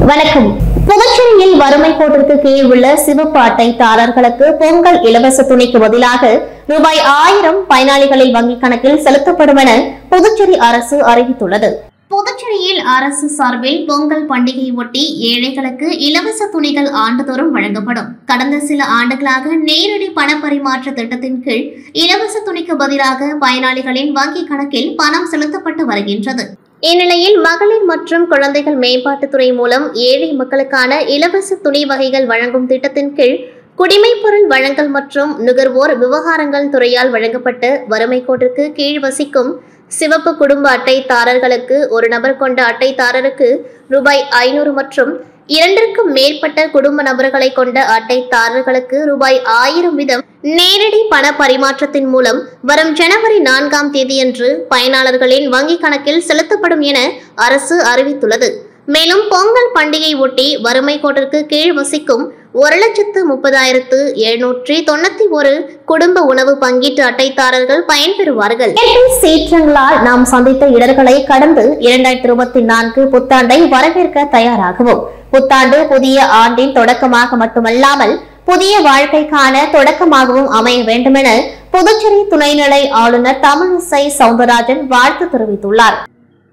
வணக்கம். புதுச்சேரியில் வறுமை கோட்டிற்கு கீழ் உள்ள சிவப்பு அட்டைதாரர்களுக்கு பொங்கல் இலவச துணைக்கு பதிலாக ரூபாய் 1000 பயனாளிகளின் வங்கிக் கணக்கில் செலுத்தப்படும் என புதுச்சேரி அரசு அறிவித்துள்ளது. புதுச்சேரியில் அரசு சார்பில் பொங்கல் பண்டிகையை ஒட்டி ஏழைகளுக்கு இலவச துணிகள் ஆண்டுதோறும் வழங்கப்படும். கடந்த சில ஆண்டுகளாக நேரடி பண பரிமாற்ற திட்டத்தின் கீழ் இலவச துணிக்கு பதிலாக பயனாளிகளின் வங்கிக் கணக்கில் பணம் செலுத்தப்பட்டு வருகின்றது. இந்நிலையில் மகளிர் மற்றும் குழந்தைகள் மேம்பாட்டுத்துறை மூலம் ஏழை மக்களுக்கான இலவச துணி வகைகள் வழங்கும் திட்டத்தின் கீழ் குடிமைப்பொருள் வழங்கல் மற்றும் நுகர்வோர் விவகாரங்கள் துறையால் வழங்கப்பட்ட வறுமை கோட்டிற்கு கீழ் வசிக்கும் சிவப்பு குடும்ப அட்டைதாரர்களுக்கு ஒரு நபர் கொண்ட அட்டைதாரருக்கு ரூபாய் 500 மற்றும் 2க்கும் மேற்பட்ட குடும்ப நபர்களை கொண்ட அட்டைதாரர்களுக்கு ரூபாய் 1000 வீதம் நேரடி பண பரிமாற்றத்தின் மூலம் வரும் ஜனவரி 4ஆம் தேதியன்று பயனாளர்களின் வங்கிக் கணக்கில் செலுத்தப்படும் என அரசு அறிவித்துள்ளது. மேலும் பொங்கல் பண்டிகை ஒட்டி வறுமை கோட்டிற்கு கீழ் வசிக்கும் 1,30,791 குடும்ப உணவு பங்கீட்டு அட்டைதாரர்கள் பயன்பெறுவார்கள். சீற்றங்களால் நாம் சந்தித்த இடர்களை கடந்து 2024 புத்தாண்டை வரவேற்க தயாராகவும் புத்தாண்டு புதிய ஆண்டின் தொடக்கமாக மட்டுமல்லாமல் புதிய வாழ்க்கைக்கான தொடக்கமாகவும் அமைய வேண்டும் என புதுச்சேரி துணைநிலை ஆளுநர் தமிழிசை சவுந்தரராஜன் வாழ்த்து தெரிவித்துள்ளார்.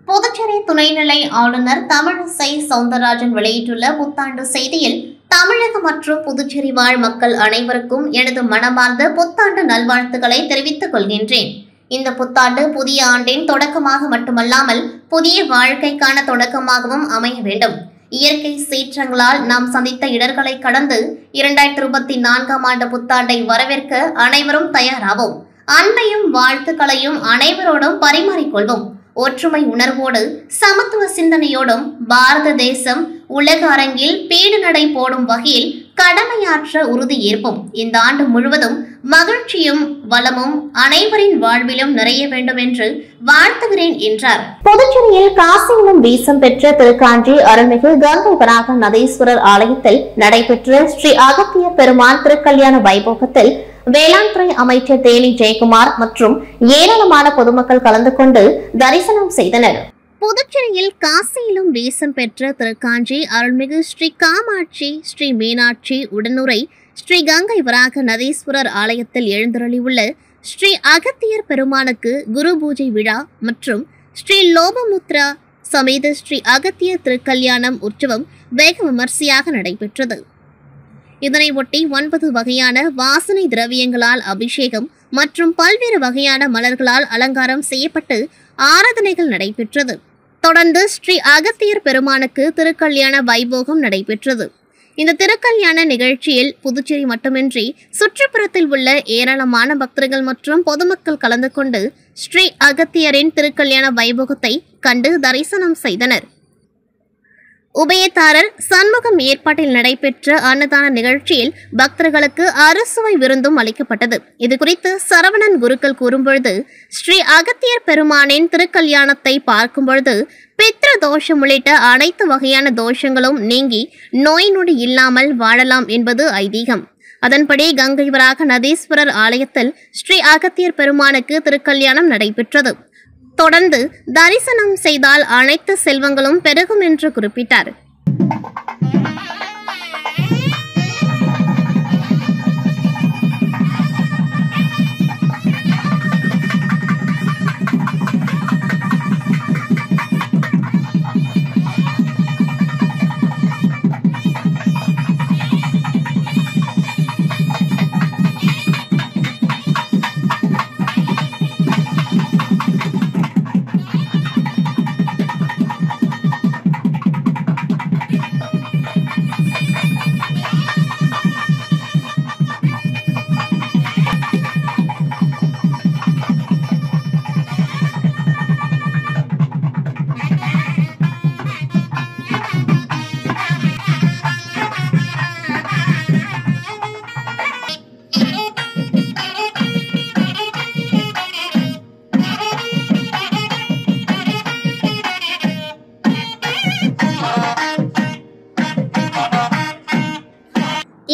புதுச்சேரி துணைநிலை ஆளுநர் தமிழிசை சவுந்தரராஜன் வெளியிட்டுள்ள புத்தாண்டு செய்தியில், தமிழகம் மற்றும் புதுச்சேரி வாழ் மக்கள் அனைவருக்கும் எனது மனமார்ந்த புத்தாண்டு நல்வாழ்த்துக்களை தெரிவித்துக் கொள்கின்றேன். இந்த புத்தாண்டு புதிய ஆண்டின் தொடக்கமாக மட்டுமல்லாமல் புதிய வாழ்க்கைக்கான தொடக்கமாகவும் அமைய வேண்டும். இயற்கை சீற்றங்களால் நாம் சந்தித்த இடர்களை கடந்து 2024ஆம் ஆண்டு புத்தாண்டை வரவேற்க அனைவரும் தயாராவோம். அன்பையும் வாழ்த்துக்களையும் அனைவரோடும் பரிமாறிக்கொள்வோம். ஒற்றுமை உணர்வோடு சமத்துவ சிந்தனையோடும் பாரத தேசம் உலக அரங்கில் பீடு நடை போடும் வகையில் கடமையாற்ற உறுதி ஏற்போம். இந்த ஆண்டு முழுவதும் மகிழ்ச்சியும் வளமும் அனைவரின் வாழ்விலும் நிறைய வேண்டும் என்று வாழ்த்துகிறேன் என்றார். புதுச்சேரியில் காசியிலும் வீசம் பெற்ற திருக்காஞ்சி அருள்மிகு கங்கை வராக நதீஸ்வரர் ஆலயத்தில் நடைபெற்ற ஸ்ரீ அகத்திய பெருமான் திருக்கல்யாண வைபோகத்தில் வேளாண் துறை அமைச்சர் தேனி ஜெயக்குமார் மற்றும் ஏராளமான பொதுமக்கள் கலந்து கொண்டு தரிசனம் செய்தனர். புதுச்சேரியில் காசியிலும் வீசம் பெற்ற திருக்காஞ்சி அருள்மிகு ஸ்ரீ காமாட்சி ஸ்ரீ மீனாட்சி உடனுரை ஸ்ரீ கங்கை வராக நதீஸ்வரர் ஆலயத்தில் எழுந்தருளியுள்ள ஸ்ரீ அகத்தியர் பெருமானுக்கு குரு பூஜை விழா மற்றும் ஸ்ரீ லோபமுத்ரா சமேத ஸ்ரீ அகத்தியர் திருக்கல்யாணம் உற்சவம் வெகு விமர்சையாக நடைபெற்றது. இதனை ஒட்டி 9 வகையான வாசனை திரவியங்களால் அபிஷேகம் மற்றும் பல்வேறு வகையான மலர்களால் அலங்காரம் செய்யப்பட்டு ஆராதனைகள் நடைபெற்றது. தொடர்ந்து ஸ்ரீ அகத்தியர் பெருமானுக்கு திருக்கல்யாண வைபோகம் நடைபெற்றது. இந்த திருக்கல்யாண நிகழ்ச்சியில் புதுச்சேரி மட்டுமின்றி சுற்றுப்புறத்தில் உள்ள ஏராளமான பக்தர்கள் மற்றும் பொதுமக்கள் கலந்து கொண்டு ஸ்ரீ அகத்தியரின் திருக்கல்யாண வைபோகத்தை கண்டு தரிசனம் செய்தனர். உபயதாரர் சண்முகம் ஏற்பாட்டில் நடைபெற்ற அன்னதான நிகழ்ச்சியில் பக்தர்களுக்கு அறுசுவை விருந்தும் அளிக்கப்பட்டது. இதுகுறித்து சரவணன் குருக்கள் கூறும்பொழுது, ஸ்ரீ அகத்தியர் பெருமானின் திருக்கல்யாணத்தை பார்க்கும் பொழுது பித்ரு தோஷம் உள்ளிட்ட அனைத்து வகையான தோஷங்களும் நீங்கி நோய் நொடி இல்லாமல் வாழலாம் என்பது ஐதீகம். அதன்படி கங்கை வராக நதீஸ்வரர் ஆலயத்தில் ஸ்ரீ அகத்தியர் பெருமானுக்கு திருக்கல்யாணம் நடைபெற்றது. தொடர்ந்து தரிசனம் செய்தால் அனைத்து செல்வங்களும் பெருகும் என்று குறிப்பிட்டார்.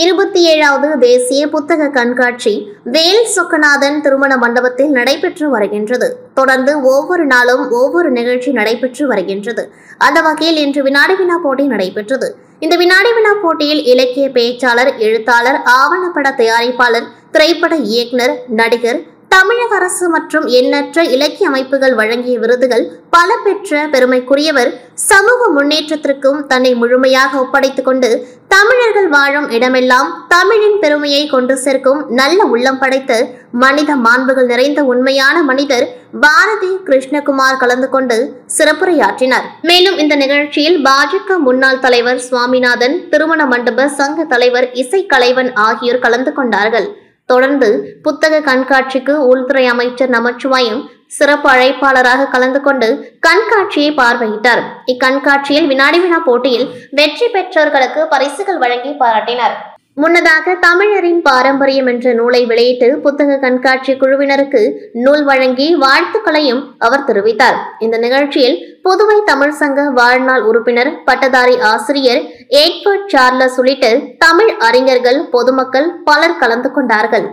27வது தேசிய புத்தக கண்காட்சி வேல் சொக்கநாதன் திருமண மண்டபத்தில் நடைபெற்று வருகின்றது. தொடர்ந்து ஒவ்வொரு நாளும் ஒவ்வொரு நிகழ்ச்சி நடைபெற்று வருகின்றது. அந்த வகையில் இன்று வினாடி வினா போட்டி நடைபெற்றது. இந்த வினாடி வினா போட்டியில் இலக்கிய பேச்சாளர், எழுத்தாளர், ஆவணப்பட தயாரிப்பாளர், திரைப்பட இயக்குனர், நடிகர், தமிழக அரசு மற்றும் எண்ணற்ற இலக்கிய அமைப்புகள் வழங்கிய விருதுகள் பல பெற்ற பெருமைக்குரியவர், சமூக முன்னேற்றத்திற்கும் தன்னை முழுமையாக ஒப்படைத்துக் கொண்டு தமிழர்கள் வாழும் இடமெல்லாம் தமிழின் பெருமையை கொண்டு சேர்க்கும் நல்ல உள்ளம் படைத்த மனித மாண்புகள் நிறைந்த உண்மையான மனிதர் பாரதி கிருஷ்ணகுமார் கலந்து கொண்டு சிறப்புரையாற்றினார். மேலும் இந்த நிகழ்ச்சியில் பாஜக முன்னாள் தலைவர் சுவாமிநாதன், திருமண மண்டப சங்க தலைவர் இசைக்கலைவன் ஆகியோர் கலந்து கொண்டார்கள். தொடர்ந்து புத்தக கண்காட்சிக்கு உள்துறை அமைச்சர் நமச்சிவாயம் சிறப்பு அழைப்பாளராக கலந்து கொண்டு கண்காட்சியை பார்வையிட்டார். இக்கண்காட்சியில் வினாடி வினா போட்டியில் வெற்றி பெற்றவர்களுக்கு பரிசுகள் வழங்கி பாராட்டினார். முன்னதாக தமிழரின் பாரம்பரியம் என்ற நூலை வெளியிட்டு புத்தக கண்காட்சி குழுவினருக்கு நூல் வழங்கி வாழ்த்துக்களையும் அவர் தெரிவித்தார். இந்த நிகழ்ச்சியில் புதுவை தமிழ் சங்க வாழ்நாள் உறுப்பினர், பட்டதாரி ஆசிரியர் எட்வர்ட் சார்லஸ் உள்ளிட்ட தமிழ் அறிஞர்கள், பொதுமக்கள் பலர் கலந்து கொண்டார்கள்.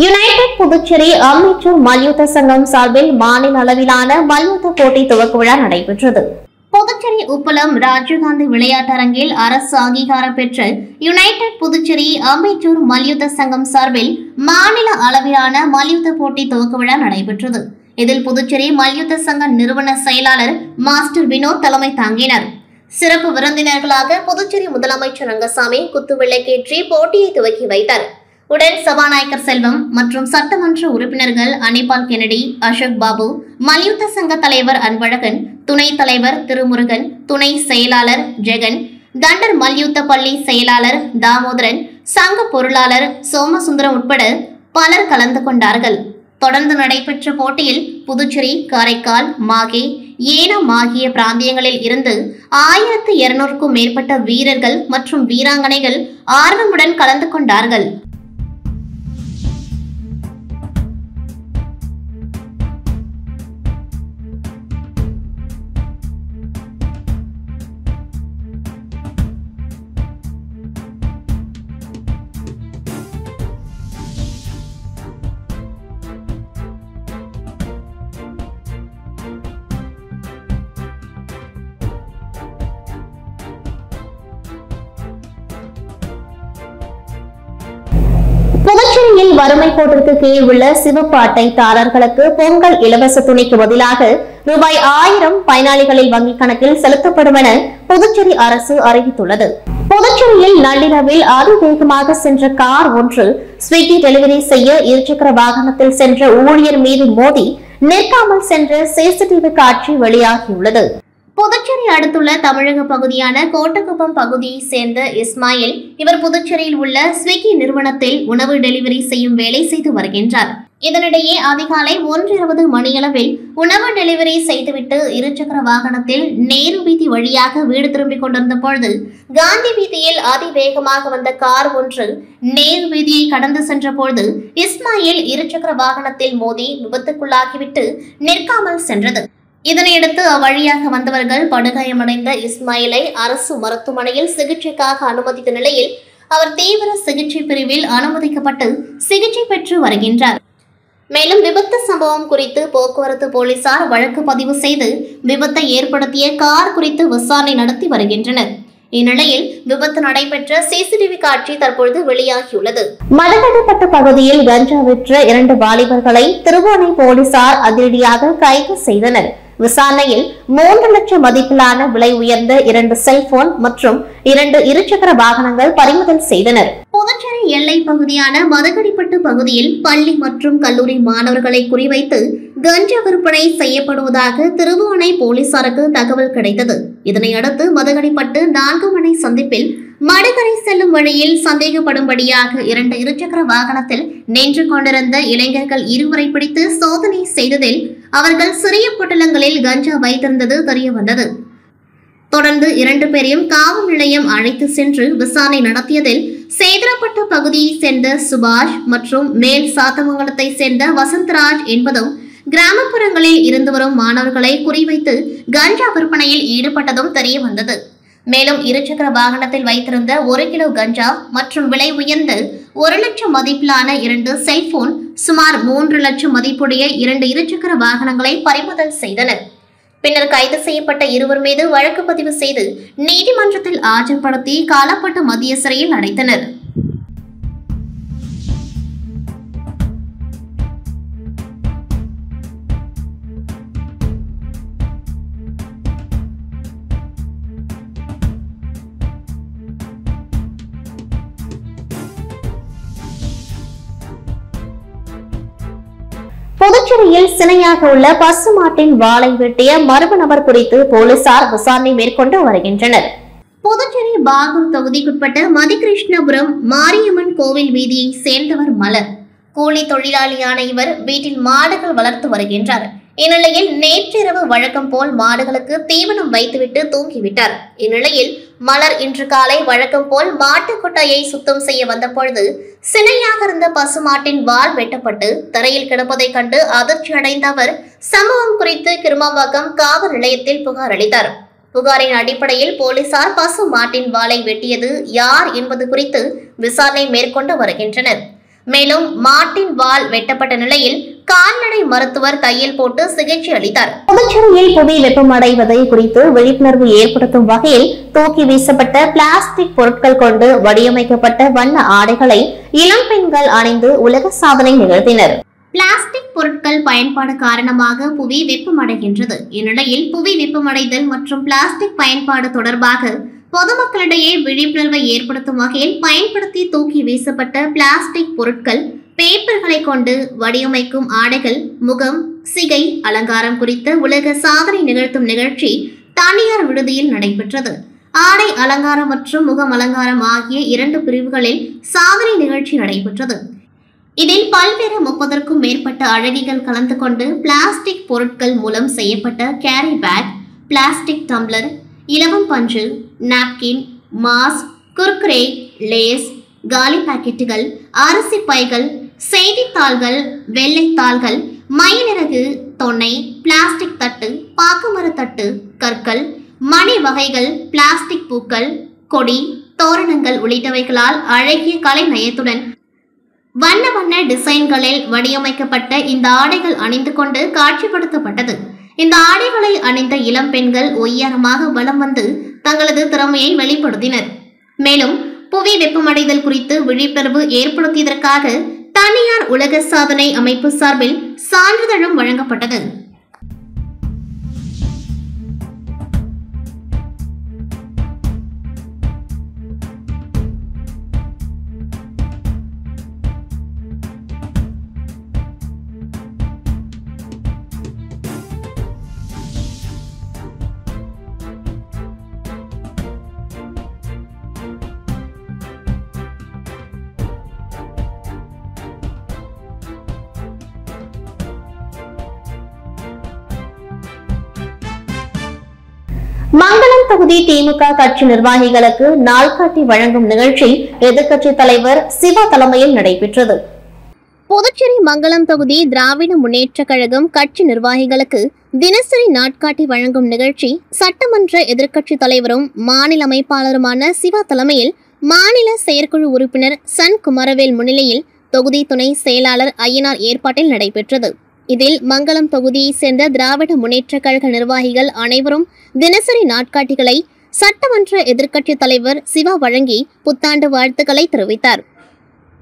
யுனைடெட் புதுச்சேரி அம்பேத்கர் மல்யுத்த சங்கம் சார்பில் மாநில அளவிலான மல்யுத்த போட்டி துவக்க விழா நடைபெற்றது. புதுச்சேரி உப்பளம் ராஜீவ்காந்தி விளையாட்டரங்கில் அரசு அங்கீகாரம் பெற்ற யுனைடெட் புதுச்சேரி அம்பேத்கர் மல்யுத்த சங்கம் சார்பில் மாநில அளவிலான மல்யுத்த போட்டி துவக்க விழா நடைபெற்றது. இதில் புதுச்சேரி மல்யுத்த சங்க நிறுவன செயலாளர் மாஸ்டர் வினோத் தலைமை தாங்கினார். சிறப்பு விருந்தினர்களாக புதுச்சேரி முதலமைச்சர் ரங்கசாமி குத்துவிளக்கேற்றி போட்டியை துவக்கி வைத்தார். உடன் சபாநாயகர் செல்வம் மற்றும் சட்டமன்ற உறுப்பினர்கள் அனிபால் கென்னடி, அசோக் பாபு, மல்யுத்த சங்க தலைவர் அன்பழகன், துணைத் தலைவர் திருமுருகன், துணை செயலாளர் ஜெகன், தண்டர் மல்யுத்த பள்ளி செயலாளர் தாமோதரன், சங்க பொருளாளர் சோமசுந்தரம் உட்பட பலர் கலந்து கொண்டார்கள். தொடர்ந்து நடைபெற்ற போட்டியில் புதுச்சேரி, காரைக்கால், மாகே, ஏனாம் ஆகிய பிராந்தியங்களில் இருந்து 1200க்கும் மேற்பட்ட வீரர்கள் மற்றும் வீராங்கனைகள் ஆர்வமுடன் கலந்து கொண்டார்கள். புதுச்சேரியில் வறுமை கோட்டிற்கு கீழ் உள்ள சிவப்பு அட்டைதாரர்களுக்கு பொங்கல் இலவச துணிக்கு பதிலாக ரூபாய் 1000 பயனாளிகளின் வங்கிக் கணக்கில் செலுத்தப்படும் என புதுச்சேரி அரசு அறிவித்துள்ளது. புதுச்சேரியில் நள்ளிரவில் அதிவேகமாக சென்ற கார் ஒன்று ஸ்விக்கி டெலிவரி செய்ய இருசக்கர வாகனத்தில் சென்ற ஊழியர் மீது மோதி நிற்காமல் சென்ற சிசிடிவி காட்சி வெளியாகியுள்ளது. புதுச்சேரி அடுத்துள்ள தமிழக பகுதியான கோட்டக்குப்பம் பகுதியை சேர்ந்த இஸ்மாயில். இவர் புதுச்சேரியில் உள்ள ஸ்விக்கி நிறுவனத்தில் உணவு டெலிவரி செய்யும் வேலை செய்து வருகின்றார். இதனிடையே அதிகாலை 1:20 மணியளவில் உணவு டெலிவரி செய்துவிட்டு இருசக்கர வாகனத்தில் நேரு வீதி வழியாக வீடு திரும்பிக் கொண்டிருந்த பொழுது காந்தி வீதியில் அதிவேகமாக வந்த கார் ஒன்று நேரு வீதியை கடந்து சென்ற பொழுது இஸ்மாயில் இருசக்கர வாகனத்தில் மோதி விபத்துக்குள்ளாகிவிட்டு நிற்காமல் சென்றது. இதனையடுத்து அவ்வழியாக வந்தவர்கள் படுகாயமடைந்த இஸ்மாயிலை அரசு மருத்துவமனையில் சிகிச்சைக்காக அனுமதித்த நிலையில் அவர் தீவிர சிகிச்சை பிரிவில் அனுமதிக்கப்பட்டு சிகிச்சை பெற்று வருகின்றார். மேலும் விபத்து சம்பவம் குறித்து போக்குவரத்து போலீசார் வழக்கு பதிவு செய்து விபத்தை ஏற்படுத்திய கார் குறித்து விசாரணை நடத்தி வருகின்றனர். இந்நிலையில் விபத்து நடைபெற்ற சிசிடிவி காட்சி தற்பொழுது வெளியாகியுள்ளது. மதகடிப்பட்டு பகுதியில் கஞ்சா விற்ற 2 வாலிபர்களை திருவானை போலீசார் அதிரடியாக கைது செய்தனர். விசாரணையில் 3 லட்சம் மதிப்பிலான விலை உயர்ந்த 2 செல்போன் மற்றும் 2 இருசக்கர வாகனங்கள் பறிமுதல் செய்தனர். புதுச்சேரி எல்லை பகுதியான மதகடிப்பட்டு பகுதியில் பள்ளி மற்றும் கல்லூரி மாணவர்களை குறிவைத்து கஞ்சா விற்பனை செய்யப்படுவதாக திருபுவனை போலீசாருக்கு தகவல் கிடைத்தது. இதனையடுத்து மதகடிப்பட்டு 4 மணி சந்திப்பில் மடுகரை செல்லும் வழியில் சந்தேகப்படும்படியாக 2 இருசக்கர வாகனத்தில் நின்று கொண்டிருந்த இளைஞர்கள் 2 பிடித்து சோதனை செய்ததில் அவர்கள் சிறிய பொட்டலங்களில் கஞ்சா வைத்திருந்தது தெரியவந்தது. தொடர்ந்து 2 பேரையும் காவல் நிலையம் அழைத்து சென்று விசாரணை நடத்தியதில் சேதரப்பட்ட பகுதியை சேர்ந்த சுபாஷ் மற்றும் மேல் சாத்தமங்கலத்தை சேர்ந்த வசந்தராஜ் என்பதும் கிராமப்புறங்களில் இருந்து வரும் மாணவர்களை குறிவைத்து கஞ்சா விற்பனையில் ஈடுபட்டதும் தெரிய வந்தது. மேலும் இருசக்கர வாகனத்தில் வைத்திருந்த 1 கிலோ கஞ்சா மற்றும் விலை உயர்ந்த 1 லட்சம் மதிப்பிலான 2 செல்போன், சுமார் 3 லட்சம் மதிப்புடைய 2 இருசக்கர வாகனங்களை பறிமுதல் செய்தனர். பின்னர் கைது செய்யப்பட்ட 2 மீது வழக்கு பதிவு செய்து நீதிமன்றத்தில் ஆஜர்படுத்தி காலப்பட்டு மத்திய சிறையில் அடைத்தனர். புதுச்சேரியில் சினையாக உள்ள பசுமாட்டின் வாளை வெட்டிய மர்ம நபர் குறித்து போலீசார் விசாரணை மேற்கொண்டு வருகின்றனர். புதுச்சேரி பாகூர் தொகுதிக்குட்பட்ட மதிகிருஷ்ணபுரம் மாரியம்மன் கோவில் வீதியை சேர்ந்தவர் மலர். கூலி தொழிலாளியான இவர் வீட்டில் மாடுகள் வளர்த்து வருகின்றார். இந்நிலையில் நேற்றிரவு வழக்கம் போல் மாடுகளுக்கு தீவனம் வைத்துவிட்டு தூங்கிவிட்டார். இந்நிலையில் மலர் இன்று காலை வழக்கம் போல் மாட்டு கொட்டாயை சுத்தம் செய்ய வந்த பொழுது சினையாக இருந்த பசுமாட்டின் வால் வெட்டப்பட்டு தரையில் கிடப்பதை கண்டு அதிர்ச்சி அடைந்த அவர் சம்பவம் குறித்து கிருமாம்பாக்கம் காவல் நிலையத்தில் புகார் அளித்தார். புகாரின் அடிப்படையில் போலீசார் பசு மாட்டின் வாளை வெட்டியது யார் என்பது குறித்து விசாரணை மேற்கொண்டு வருகின்றனர். மேலும் மாட்டின் வால் வெட்டப்பட்ட நிலையில் கால்நடை மருத்துவர் கையில் போட்டு சிகிச்சை அளித்தார். புதுச்சேரியில் புவி வெப்பமடைவதை குறித்து விழிப்புணர்வு ஏற்படுத்தும் வகையில் தூக்கி வீசப்பட்ட பிளாஸ்டிக் பொருட்கள் கொண்டு வடிவமைக்கப்பட்ட வண்ண ஆடைகளை இளம் பெண்கள் அணிந்து உலக சாதனை நிகழ்த்தினர். பிளாஸ்டிக் பொருட்கள் பயன்பாடு காரணமாக புவி வெப்பமடைகின்றது. இந்நிலையில் புவி வெப்பமடைதல் மற்றும் பிளாஸ்டிக் பயன்பாடு தொடர்பாக பொதுமக்களிடையே விழிப்புணர்வை ஏற்படுத்தும் வகையில் பயன்படுத்தி தூக்கி வீசப்பட்ட பிளாஸ்டிக் பொருட்கள், பேப்பர்களை கொண்டு வடிவமைக்கும் ஆடைகள், முகம், சிகை அலங்காரம் குறித்த உலக சாதனை நிகழ்த்தும் நிகழ்ச்சி தனியார் விடுதியில் நடைபெற்றது. ஆடை அலங்காரம் மற்றும் முகம் அலங்காரம் ஆகிய 2 பிரிவுகளில் சாதனை நிகழ்ச்சி நடைபெற்றது. இதில் பல்வேறு 30க்கும் மேற்பட்ட அழகிகள் கலந்து கொண்டு பிளாஸ்டிக் பொருட்கள் மூலம் செய்யப்பட்ட கேரி பேக், பிளாஸ்டிக் டம்ளர், இலவம் பஞ்சு, நாப்கின், மாஸ்க், குர்குரே, லேஸ், காலி பாக்கெட்டுகள், அரிசி பைகள், செய்தித்தாள்கள், வெள்ளைத்தாள்கள், மயிலிறகு, தொன்னை, பிளாஸ்டிக் தட்டு, பாக்குமர தட்டு, கற்கள், மணி வகைகள், பிளாஸ்டிக் பூக்கள், கொடி, தோரணங்கள் உள்ளிட்டவைகளால் அழகிய கலை நயத்துடன் வண்ண வண்ண டிசைன்களில் வடிவமைக்கப்பட்ட இந்த ஆடைகள் அணிந்து கொண்டு காட்சிப்படுத்தப்பட்டது. இந்த ஆடைகளை அணிந்த இளம் பெண்கள் ஒய்யாரமாக வலம் வந்து தங்களது திறமையை வெளிப்படுத்தினர். மேலும் புவி வெப்பமடைதல் குறித்து விழிப்புணர்வு ஏற்படுத்தியதற்காக தனியார் உலக சாதனை அமைப்பு சார்பில் சான்றிதழும் வழங்கப்பட்டது. மங்களம் தொகுதி திமுக கட்சி நிர்வாகிகளுக்கு நாள்காட்டி வழங்கும் நிகழ்ச்சி எதிர்க்கட்சி தலைவர் சிவா தலைமையில் நடைபெற்றது. புதுச்சேரி மங்களம் தொகுதி திராவிட முன்னேற்ற கழகம் கட்சி நிர்வாகிகளுக்கு தினசரி நாட்காட்டி வழங்கும் நிகழ்ச்சி சட்டமன்ற எதிர்க்கட்சி தலைவரும் மாநில அமைப்பாளருமான சிவா தலைமையில் மாநில செயற்குழு உறுப்பினர் சன் குமரவேல் முன்னிலையில் தொகுதி துணை செயலாளர் ஐயனார் ஏற்பாட்டில் நடைபெற்றது. இதில் மங்களம் தொகுதியை சேர்ந்த திராவிட முன்னேற்ற கழக நிர்வாகிகள் அனைவரும் தினசரி நாட்காட்டிகளை சட்டமன்ற எதிர்க்கட்சி தலைவர் சிவா வழங்கி புத்தாண்டு வாழ்த்துக்களை தெரிவித்தார்.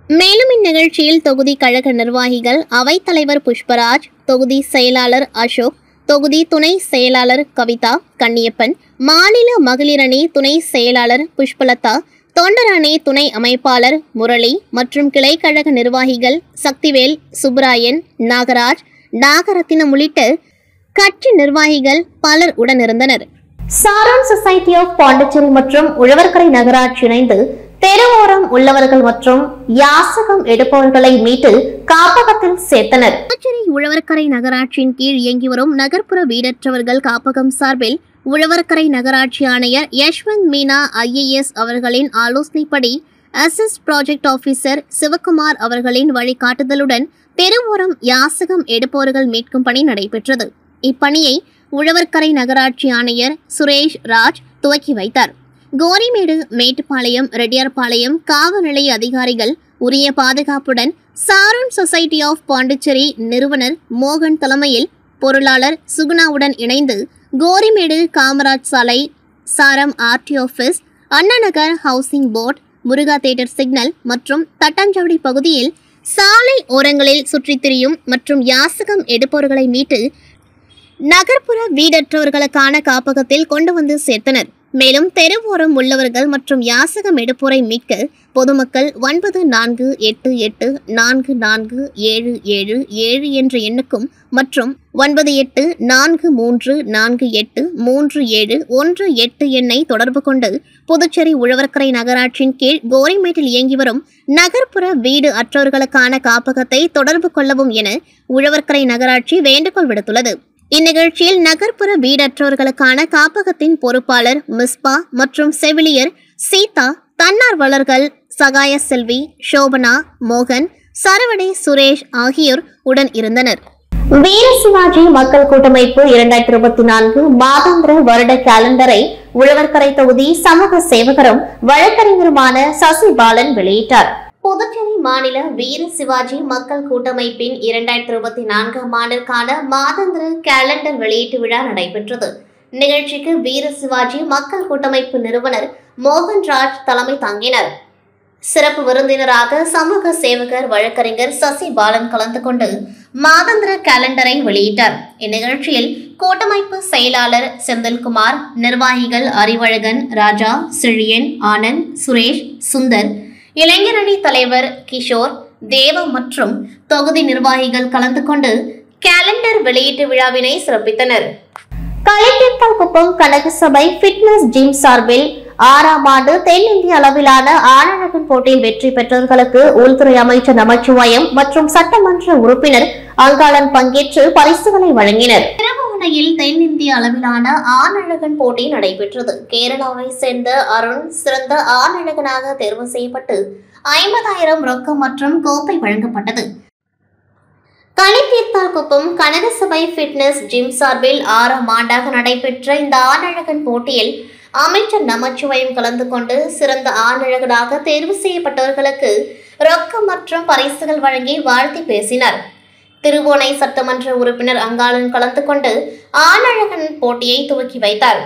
மேலும் இந்நிகழ்ச்சியில் தொகுதி கழக நிர்வாகிகள் அவைத்தலைவர் புஷ்பராஜ், தொகுதி செயலாளர் அசோக், தொகுதி துணை செயலாளர் கவிதா, கன்னியப்பன், மாநில மகளிரணி துணை செயலாளர் புஷ்பலதா, தொண்டரணி துணை அமைப்பாளர் முரளி மற்றும் கிளைக்கழக நிர்வாகிகள் சக்திவேல், சுப்ராயன், நாகராஜ், நாகரத்தினம் உள்ளிட்ட கட்சி நிர்வாகிகள் பலர் உடனிருந்தனர். சாரோன் சொசைட்டி ஆஃப் பாண்டிச்சேரி மற்றும் உழவர்கரை நகராட்சி இணைந்து தெருவோரம் உள்ளவர்கள் மற்றும் யாசகம் எடுப்பவர்களை மீட்டு காப்பகத்தில் சேர்த்தனர். புதுச்சேரி உழவர்கரை நகராட்சியின் கீழ் இயங்கி வரும் நகர்ப்புற வீடற்றவர்கள் காப்பகம் சார்பில் உழவர்கரை நகராட்சி ஆணையர் யஷ்வந்த் மீனா IAS அவர்களின் ஆலோசனைப்படி அசிஸ்ட் ப்ராஜெக்ட் ஆபீசர் சிவகுமார் அவர்களின் வழிகாட்டுதலுடன் தெருவோரம் யாசகம் எடுப்பவர்கள் மீட்கும் பணி நடைபெற்றது. இப்பணியை உழவர்கரை நகராட்சி ஆணையர் சுரேஷ் ராஜ் துவக்கி வைத்தார். கோரிமேடு, மேட்டுப்பாளையம், ரெட்டியார்பாளையம் காவல் நிலைய அதிகாரிகள் உரிய பாதுகாப்புடன் சாரோன் சொசைட்டி ஆஃப் பாண்டிச்சேரி நிறுவனர் மோகன் தலைமையில் பொருளாளர் சுகுணாவுடன் இணைந்து கோரிமேடு, காமராஜ் சாலை, Saram RT office, Anna Nagar housing board, Muruga theatre signal மற்றும் தட்டாஞ்சாவடி பகுதியில் சாலை ஓரங்களில் சுற்றித் திரியும் மற்றும் யாசகம் எடுப்பவர்களை மீட்டு நகர்ப்புற வீடற்றவர்களுக்கான காப்பகத்தில் கொண்டு வந்து சேர்த்தனர். மேலும் தெருவோரம் உள்ளவர்கள் மற்றும் யாசகம் எடுப்போரை மீட்க பொதுமக்கள் 94844777 என்ற எண்ணுக்கும் மற்றும் 9843483718 எண்ணை தொடர்பு கொண்டு புதுச்சேரி உழவர்கரை நகராட்சியின் கீழ் கோரிமேட்டில் இயங்கி வரும் நகர்ப்புற வீடு அற்றவர்களுக்கான காப்பகத்தை தொடர்பு கொள்ளவும் என உழவர்கரை நகராட்சி வேண்டுகோள் விடுத்துள்ளது. இந்நிகழ்ச்சியில் நகர்ப்புற வீடற்றவர்களுக்கான காப்பகத்தின் பொறுப்பாளர் மிஸ்பா மற்றும் செவிலியர் சீதா, தன்னார்வலர்கள் சகாய செல்வி, சோபனா, மோகன், சரவணை, சுரேஷ் ஆகியோர் உடன் இருந்தனர். வீர சிவாஜி மக்கள் கூட்டமைப்பு 2024 மாதாந்திர வருட காலண்டரை உழவர்கரை தொகுதி சமூக சேவகரும் வழக்கறிஞருமான சசி பாலன் வெளியிட்டார். புதுச்சேரி மாநில வீர சிவாஜி மக்கள் கூட்டமைப்பின் 2024 ஆண்டிற்கான மாதாந்திர கேலண்டர் வெளியீட்டு விழா நடைபெற்றது. நிகழ்ச்சிக்கு வீர சிவாஜி மக்கள் கூட்டமைப்பு நிறுவனர் மோகன்ராஜ் தலைமை தாங்கினார். சிறப்பு விருந்தினராக சமூக சேவகர் வழக்கறிஞர் சசி பாலன் கலந்து கொண்டு மாதாந்திர கேலண்டரை வெளியிட்டார். இந்நிகழ்ச்சியில் கூட்டமைப்பு செயலாளர் செந்தில்குமார், நிர்வாகிகள் அறிவழகன், ராஜா, செழியன், ஆனந்த், சுரேஷ், சுந்தர், இளைஞரணி தலைவர் கிஷோர், தேவ மற்றும் தொகுதி நிர்வாகிகள் கலந்து கொண்டு கேலண்டர் வெளியீட்டு விழாவினை சிறப்பித்தனர். களித்தீர்த்தான்குப்பம் கனகசபை ஃபிட்னஸ் ஜிம் சார்பில் 6ஆம் ஆண்டு தென்னிந்திய அளவிலான ஆணழகன் போட்டியில் வெற்றி பெற்றவர்களுக்கு உள்துறை அமைச்சர் நமச்சிவாயம் மற்றும் சட்டமன்ற உறுப்பினர் அங்காளன் பங்கேற்று பரிசுகளை வழங்கினர். திருபுவனையில் தென்னிந்திய அளவிலான ஆணழகன் போட்டி நடைபெற்றது. கேரளாவை சேர்ந்த அருண் சிறந்த ஆணழகனாக தேர்வு செய்யப்பட்டு 50,000 ரொக்கம் மற்றும் கோப்பை வழங்கப்பட்டது. களித்தீர்த்தான்குப்பம் கனகசபை ஃபிட்னஸ் ஜிம் சார்பில் 6ஆம் ஆண்டாக நடைபெற்ற இந்த ஆணழகன் போட்டியில் அமைச்சர் நமச்சிவாயம் கலந்து கொண்டு சிறந்த ஆணழகனாக தேர்வு செய்யப்பட்டவர்களுக்கு ரொக்கம் மற்றும் பரிசுகள் வழங்கி வாழ்த்தி பேசினார். திருவோணை சட்டமன்ற உறுப்பினர் அங்காளன் கலந்து கொண்டு ஆணழகன் போட்டியை துவக்கி வைத்தார்.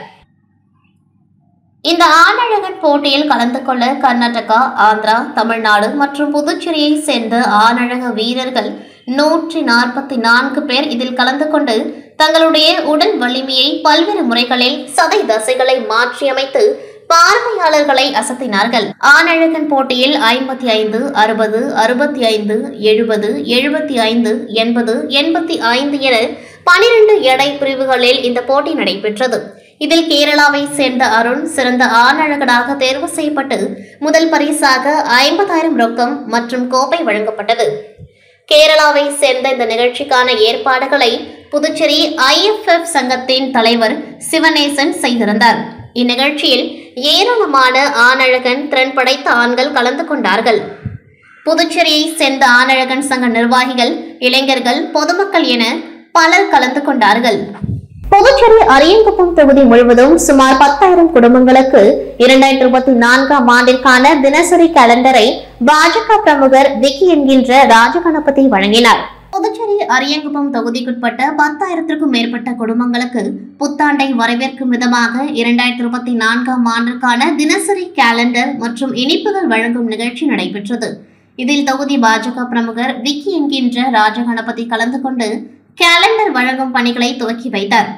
இந்த ஆணழகன் போட்டியில் கலந்து கொள்ள கர்நாடகா, ஆந்திரா, தமிழ்நாடு மற்றும் புதுச்சேரியை சேர்ந்த ஆணழக வீரர்கள் 144 பேர் இதில் கலந்து கொண்டு தங்களுடைய உடல் வலிமையை பல்வேறு முறைகளில் சதை தசைகளை மாற்றியமைத்து பார்வையாளர்களை அசத்தினார்கள். ஆணழகன் போட்டியில் 55, 60, 65, 70, 75, 80, 85 என 12 எடை பிரிவுகளில் இந்த போட்டி நடைபெற்றது. இதில் கேரளாவை சேர்ந்த அருண் சிறந்த ஆணழகனாக தேர்வு செய்யப்பட்டு முதல் பரிசாக 50,000 ரொக்கம் மற்றும் கோப்பை வழங்கப்பட்டது. கேரளாவை சேர்ந்த இந்த நிகழ்ச்சிக்கான ஏற்பாடுகளை புதுச்சேரி IFF சங்கத்தின் தலைவர் சிவனேசன் செய்திருந்தார். இந்நிகழ்ச்சியில் ஏராளமான ஆணழகன் திறன் படைத்த ஆண்கள் கலந்து கொண்டார்கள். புதுச்சேரியை சேர்ந்த ஆணழகன் சங்க நிர்வாகிகள், இளைஞர்கள், பொதுமக்கள் என பலர் கலந்து கொண்டார்கள். புதுச்சேரி அரியங்குப்பம் தொகுதி முழுவதும் சுமார் 10,000 குடும்பங்களுக்கு 2024 ஆண்டிற்கான தினசரி கேலண்டரை பாஜக பிரமுகர் விக்கி என்கின்ற ராஜகணபதி வழங்கினார். புதுச்சேரி அரியங்குப்பம் தொகுதிக்குட்பட்ட 10,000க்கும் மேற்பட்ட குடும்பங்களுக்கு புத்தாண்டை வரவேற்கும் விதமாக 2024 ஆண்டிற்கான தினசரி கேலண்டர் மற்றும் இனிப்புகள் வழங்கும் நிகழ்ச்சி நடைபெற்றது. இதில் தொகுதி பாஜக பிரமுகர் விக்கி என்கின்ற ராஜகணபதி கலந்து கொண்டு கேலண்டர் வழங்கும் பணிகளை துவக்கி வைத்தார்.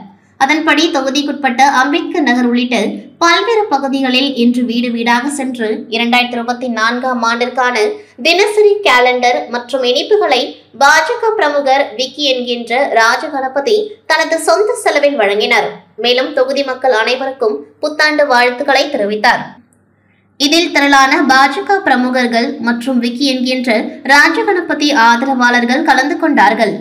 அதன்படி தொகுதிக்குட்பட்ட அம்பேத்கர் நகர் உள்ளிட்ட பல்வேறு பகுதிகளில் இன்று வீடு வீடாக சென்று 2024ஆம் ஆண்டிற்கான தினசரி கேலண்டர் மற்றும் இனிப்புகளை பாஜக பிரமுகர் விக்கி என்கின்ற ராஜகணபதி தனது சொந்த செலவில் வழங்கினார். மேலும் தொகுதி மக்கள் அனைவருக்கும் புத்தாண்டு வாழ்த்துக்களை தெரிவித்தார். இதில் திரளான பாஜக பிரமுகர்கள் மற்றும் விக்கி என்கின்ற ராஜகணபதி ஆதரவாளர்கள் கலந்து கொண்டார்கள்.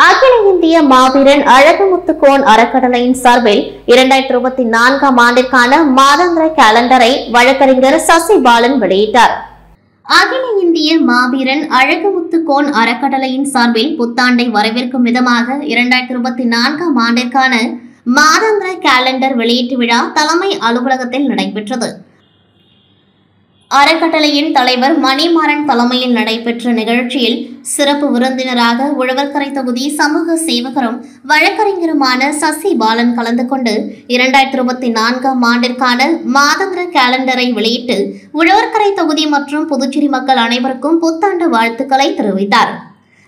அகில இந்திய மாவீரன் அழகுமுத்துக்கோன் அறக்கட்டளையின் சார்பில் 2024ஆம் ஆண்டிற்கான மாதாந்திர கேலண்டரை வழக்கறிஞர் சசிபாலன் வெளியிட்டார். அகில இந்திய மாவீரன் அழகுமுத்துக்கோன் அறக்கட்டளையின் சார்பில் புத்தாண்டை வரவேற்கும் விதமாக 2024ஆம் ஆண்டிற்கான மாதாந்திர கேலண்டர் வெளியீட்டு விழா தலைமை அலுவலகத்தில் நடைபெற்றது. அறக்கட்டளையின் தலைவர் மணிமாறன் தலைமையில் நடைபெற்ற நிகழ்ச்சியில் சிறப்பு விருந்தினராக உழவர்கரை தொகுதி சமூக சேவகரும் வழக்கறிஞருமான சசிபாலன் கலந்து கொண்டு 2024ஆம் ஆண்டிற்கான மாதாந்திர கேலண்டரை வெளியிட்டு உழவர்கரை தொகுதி மற்றும் புதுச்சேரி மக்கள் அனைவருக்கும் புத்தாண்டு வாழ்த்துக்களை தெரிவித்தார்.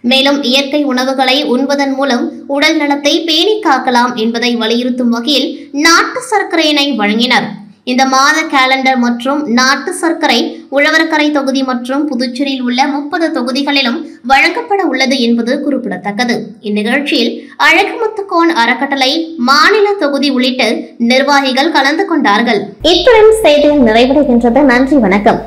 மேலும் இயற்கை உணவுகளை உண்பதன் மூலம் உடல் நலத்தை பேணி காக்கலாம் என்பதை வலியுறுத்தும் வகையில் நாட்டு சர்க்கரையினை வழங்கினர். இந்த மாத கேலண்டர் மற்றும் நாட்டு சர்க்கரை உழவர்கரை தொகுதி மற்றும் புதுச்சேரியில் உள்ள 30 தொகுதிகளிலும் வழங்கப்பட உள்ளது என்பது குறிப்பிடத்தக்கது. இந்நிகழ்ச்சியில் அழகுமுத்துக்கோன் அறக்கட்டளை மாநில தொகுதி உள்ளிட்ட நிர்வாகிகள் கலந்து கொண்டார்கள். இத்துடன் செய்திகள் நிறைவடைகின்றது. நன்றி, வணக்கம்.